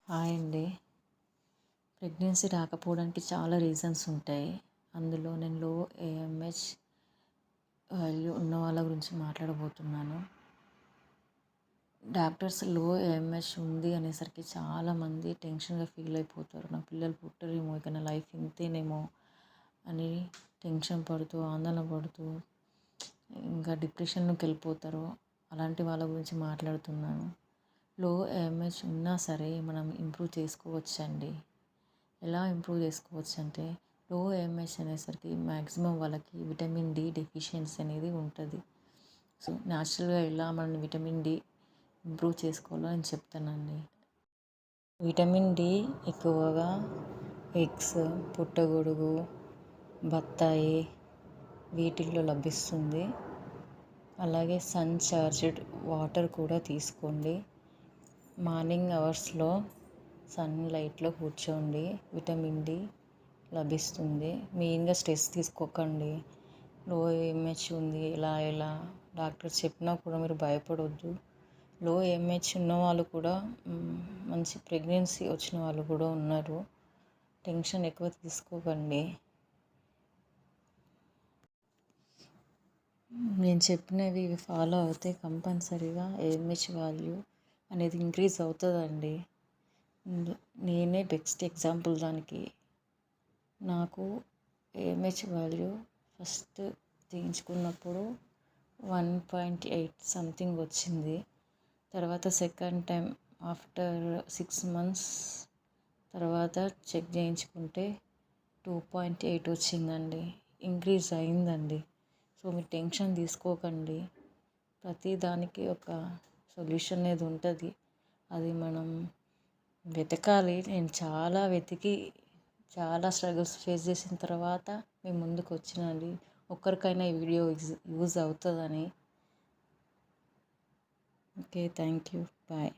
Hi అండి. Pregnancy రాకపోవడానికి చాలా రీజన్స్ ఉంటాయి. అందులో నేను లో ఏఎంహెచ్ వాల్యూ ఉన్న వాళ్ళ గురించి మాట్లాడబోతున్నాను. డాక్టర్స్ లో ఏఎంహెచ్ ఉంది అనేసరికి చాలామంది టెన్షన్గా ఫీల్ అయిపోతారు. నా పిల్లలు పుట్టరేమో, ఇక నా లైఫ్ ఇంతేనేమో అని టెన్షన్ పడుతూ, ఆందోళన పడుతూ ఇంకా డిప్రెషన్లోకి వెళ్ళిపోతారు. అలాంటి వాళ్ళ గురించి మాట్లాడుతున్నాను. లో ఏఎంహెచ్ ఉన్నా సరే మనం ఇంప్రూవ్ చేసుకోవచ్చండి. ఎలా ఇంప్రూవ్ చేసుకోవచ్చు అంటే, లో ఏఎంహెచ్ అనేసరికి మ్యాక్సిమం వాళ్ళకి విటమిన్ డి డెఫిషియన్సీ అనేది ఉంటుంది. సో న్యాచురల్గా ఎలా మనం విటమిన్ డి ఇంప్రూవ్ చేసుకోవాలో అని చెప్తానండి. విటమిన్ డి ఎక్కువగా ఎగ్స్, పుట్టగొడుగు, బత్తాయి వీటిల్లో లభిస్తుంది. అలాగే సన్ చార్జ్డ్ వాటర్ కూడా తీసుకోండి. మార్నింగ్ అవర్స్లో సన్లైట్లో కూర్చోండి, విటమిన్ డి లభిస్తుంది. మెయిన్గా స్ట్రెస్ తీసుకోకండి. లో ఏఎంహెచ్ ఉంది ఎలా డాక్టర్ చెప్పినా కూడా మీరు భయపడొద్దు. లో ఏఎంహెచ్ ఉన్న వాళ్ళు కూడా మంచి ప్రెగ్నెన్సీ వచ్చిన వాళ్ళు కూడా ఉన్నారు. టెన్షన్ ఎక్కువ తీసుకోకండి. నేను చెప్పినవి ఇవి ఫాలో అవుతే కంపల్సరీగా ఏఎంహెచ్ వాల్యూ అనేది ఇంక్రీజ్ అవుతుందండి. నేనే బెస్ట్ ఎగ్జాంపుల్ దానికి. నాకు ఏఎంహెచ్ వాల్యూ ఫస్ట్ తీయించుకున్నప్పుడు 1.8 సంథింగ్ వచ్చింది. తర్వాత సెకండ్ టైం ఆఫ్టర్ 6 months తర్వాత చెక్ చేయించుకుంటే 2.8 వచ్చిందండి. ఇంక్రీజ్ అయిందండి. సో మీరు టెన్షన్ తీసుకోకండి. ప్రతి దానికి ఒక సొల్యూషన్ అనేది ఉంటుంది. అది మనం వెతకాలి. నేను చాలా వెతికి చాలా స్ట్రగుల్స్ ఫేస్ చేసిన తర్వాత మేము ముందుకు వచ్చినండి. ఒక్కరికైనా ఈ వీడియో యూజ్ అవుతుందని. Okay, thank you, bye.